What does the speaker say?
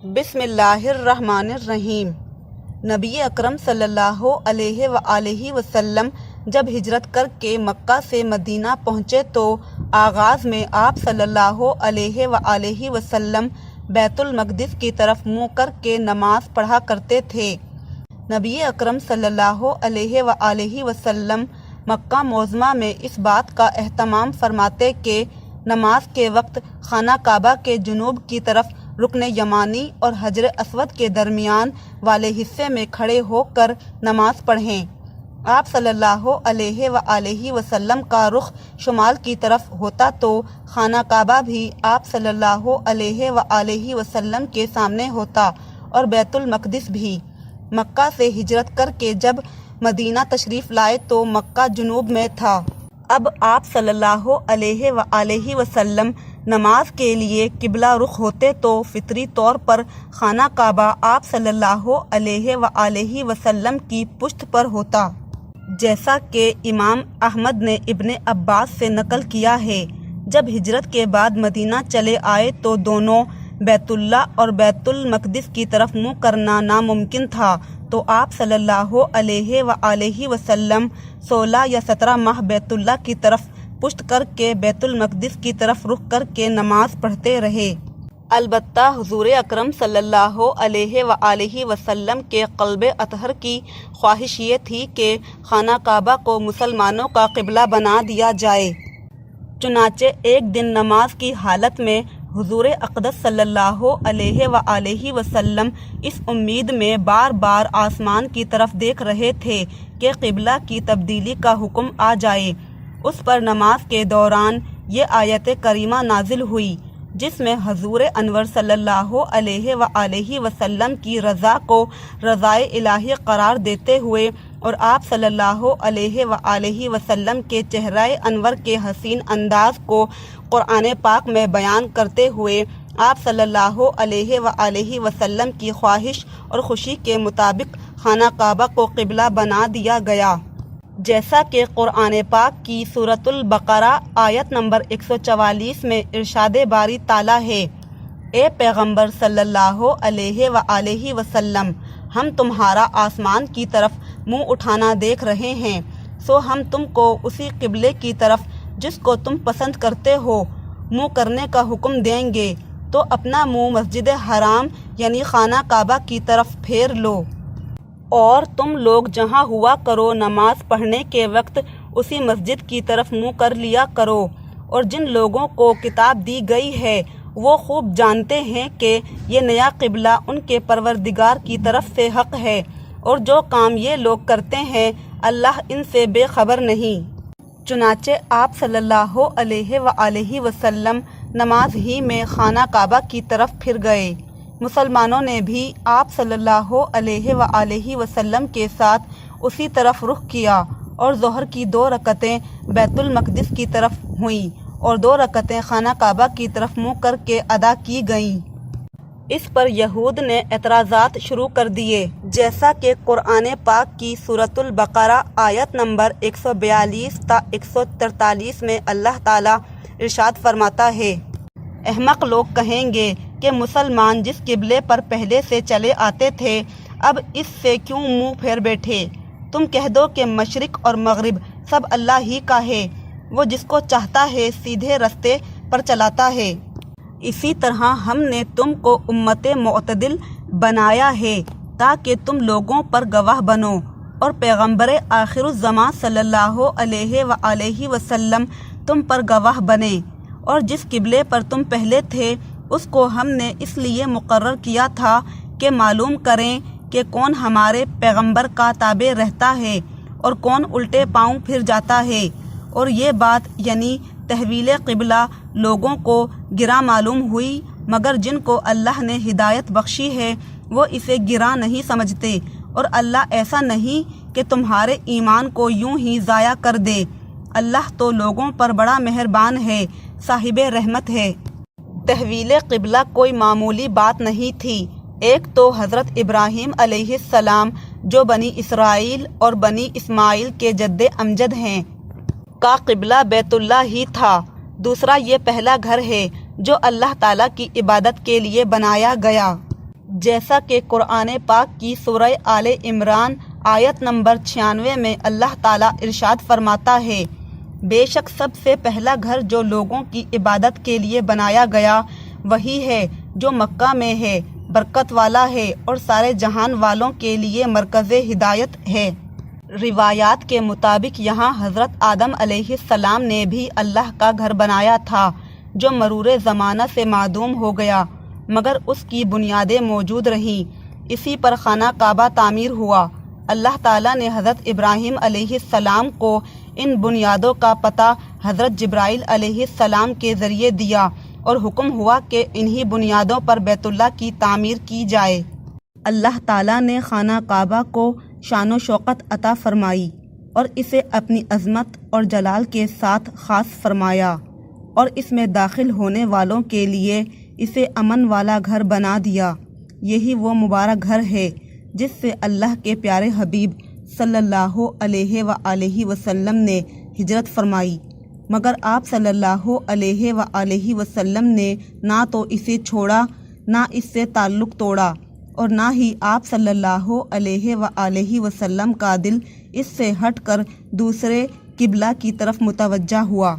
بسم اللہ الرحمن الرحیم۔ نبی اکرم صلی اللہ علیہ وآلہ وسلم جب ہجرت کر کے مکہ سے مدینہ پہنچے تو آغاز میں آپ صلی اللہ علیہ وآلہ وسلم بیت المقدس کی طرف منہ کر کے نماز پڑھا کرتے تھے۔ نبی اکرم صلی اللہ علیہ وآلہ وسلم مکہ معظمہ میں اس بات کا اہتمام فرماتے کہ نماز کے وقت خانہ کعبہ کے جنوب کی طرف رکن یمانی اور حجر اسود کے درمیان والے حصے میں کھڑے ہو کر نماز پڑھیں۔ آپ صلی اللہ علیہ وآلہ وسلم کا رخ شمال کی طرف ہوتا تو خانہ کعبہ بھی آپ صلی اللہ علیہ وآلہ وسلم کے سامنے ہوتا اور بیت المقدس بھی۔ مکہ سے ہجرت کر کے جب مدینہ تشریف لائے تو مکہ جنوب میں تھا۔ اب آپ صلی اللہ علیہ وآلہ وسلم نماز کے لیے قبلہ رخ ہوتے تو فطری طور پر خانہ کعبہ آپ صلی اللہ علیہ وآلہ وسلم کی پشت پر ہوتا، جیسا کہ امام احمد نے ابن عباس سے نقل کیا ہے۔ جب ہجرت کے بعد مدینہ چلے آئے تو دونوں بیت اللہ اور بیت المقدس کی طرف منہ کرنا ناممکن تھا، تو آپ صلی اللہ علیہ وآلہ وسلم 16 یا 17 ماہ بیت اللہ کی طرف پشت کر کے بیت المقدس کی طرف رخ کر کے نماز پڑھتے رہے۔ البتہ حضور اکرم صلی اللہ علیہ وآلہ وسلم کے قلب اطہر کی خواہش یہ تھی کہ خانہ کعبہ کو مسلمانوں کا قبلہ بنا دیا جائے۔ چنانچہ ایک دن نماز کی حالت میں حضور اقدس صلی اللہ علیہ وآلہ وسلم اس امید میں بار بار آسمان کی طرف دیکھ رہے تھے کہ قبلہ کی تبدیلی کا حکم آ جائے۔ اس پر نماز کے دوران یہ آیت کریمہ نازل ہوئی، جس میں حضور انور صلی اللہ علیہ وآلہ وسلم کی رضا کو رضائے الہی قرار دیتے ہوئے اور آپ صلی اللہ علیہ وآلہ وسلم کے چہرہ انور کے حسین انداز کو قرآن پاک میں بیان کرتے ہوئے آپ صلی اللہ علیہ وآلہ وسلم کی خواہش اور خوشی کے مطابق خانہ کعبہ کو قبلہ بنا دیا گیا، جیسا کہ قرآن پاک کی سورۃ البقرہ آیت نمبر 144 میں ارشاد باری تعالیٰ ہے: اے پیغمبر صلی اللہ علیہ وآلہ وسلم، ہم تمہارا آسمان کی طرف منہ اٹھانا دیکھ رہے ہیں، سو ہم تم کو اسی قبلے کی طرف جس کو تم پسند کرتے ہو منہ کرنے کا حکم دیں گے، تو اپنا منہ مسجد حرام یعنی خانہ کعبہ کی طرف پھیر لو، اور تم لوگ جہاں ہوا کرو نماز پڑھنے کے وقت اسی مسجد کی طرف منہ کر لیا کرو۔ اور جن لوگوں کو کتاب دی گئی ہے وہ خوب جانتے ہیں کہ یہ نیا قبلہ ان کے پروردگار کی طرف سے حق ہے، اور جو کام یہ لوگ کرتے ہیں اللہ ان سے بے خبر نہیں۔ چنانچہ آپ صلی اللہ علیہ وآلہ وسلم نماز ہی میں خانہ کعبہ کی طرف پھر گئے۔ مسلمانوں نے بھی آپ صلی اللہ علیہ وآلہ وسلم کے ساتھ اسی طرف رخ کیا، اور ظہر کی 2 رکعتیں بیت المقدس کی طرف ہوئیں اور 2 رکعتیں خانہ کعبہ کی طرف منہ کر کے ادا کی گئیں۔ اس پر یہود نے اعتراضات شروع کر دیے، جیسا کہ قرآن پاک کی سورۃ البقرہ آیت نمبر 142 تا 143 میں اللہ تعالیٰ ارشاد فرماتا ہے: احمق لوگ کہیں گے کہ مسلمان جس قبلے پر پہلے سے چلے آتے تھے اب اس سے کیوں منہ پھیر بیٹھے؟ تم کہہ دو کہ مشرق اور مغرب سب اللہ ہی کا ہے، وہ جس کو چاہتا ہے سیدھے رستے پر چلاتا ہے۔ اسی طرح ہم نے تم کو امت معتدل بنایا ہے تاکہ تم لوگوں پر گواہ بنو، اور پیغمبر آخر الزماں صلی اللہ علیہ وآلہ وسلم تم پر گواہ بنے۔ اور جس قبلے پر تم پہلے تھے اس کو ہم نے اس لیے مقرر کیا تھا کہ معلوم کریں کہ کون ہمارے پیغمبر کا تابع رہتا ہے اور کون الٹے پاؤں پھر جاتا ہے۔ اور یہ بات یعنی تحویل قبلہ لوگوں کو گراں معلوم ہوئی، مگر جن کو اللہ نے ہدایت بخشی ہے وہ اسے گراں نہیں سمجھتے، اور اللہ ایسا نہیں کہ تمہارے ایمان کو یوں ہی ضائع کر دے۔ اللہ تو لوگوں پر بڑا مہربان ہے، صاحب رحمت ہے۔ تحویل قبلہ کوئی معمولی بات نہیں تھی۔ ایک تو حضرت ابراہیم علیہ السلام جو بنی اسرائیل اور بنی اسماعیل کے جد امجد ہیں کا قبلہ بیت اللہ ہی تھا، دوسرا یہ پہلا گھر ہے جو اللہ تعالیٰ کی عبادت کے لیے بنایا گیا۔ جیسا کہ قرآن پاک کی سورہ آل عمران آیت نمبر 96 میں اللہ تعالیٰ ارشاد فرماتا ہے، بے شک سب سے پہلا گھر جو لوگوں کی عبادت کے لیے بنایا گیا وہی ہے جو مکہ میں ہے، برکت والا ہے اور سارے جہان والوں کے لیے مرکز ہدایت ہے۔ روایات کے مطابق یہاں حضرت آدم علیہ السلام نے بھی اللہ کا گھر بنایا تھا جو مرور زمانہ سے معدوم ہو گیا، مگر اس کی بنیادیں موجود رہیں۔ اسی پر خانہ کعبہ تعمیر ہوا۔ اللہ تعالیٰ نے حضرت ابراہیم علیہ السلام کو ان بنیادوں کا پتہ حضرت جبرائیل علیہ السلام کے ذریعے دیا اور حکم ہوا کہ انہی بنیادوں پر بیت اللہ کی تعمیر کی جائے۔ اللہ تعالیٰ نے خانہ کعبہ کو شان و شوکت عطا فرمائی اور اسے اپنی عظمت اور جلال کے ساتھ خاص فرمایا، اور اس میں داخل ہونے والوں کے لیے اسے امن والا گھر بنا دیا۔ یہی وہ مبارک گھر ہے جس سے اللہ کے پیارے حبیب صلی اللہ علیہ وآلہ وسلم نے ہجرت فرمائی، مگر آپ صلی اللہ علیہ وآلہ وسلم نے نہ تو اسے چھوڑا، نہ اس سے تعلق توڑا، اور نہ ہی آپ صلی اللہ علیہ وآلہ وسلم کا دل اس سے ہٹ کر دوسرے قبلہ کی طرف متوجہ ہوا۔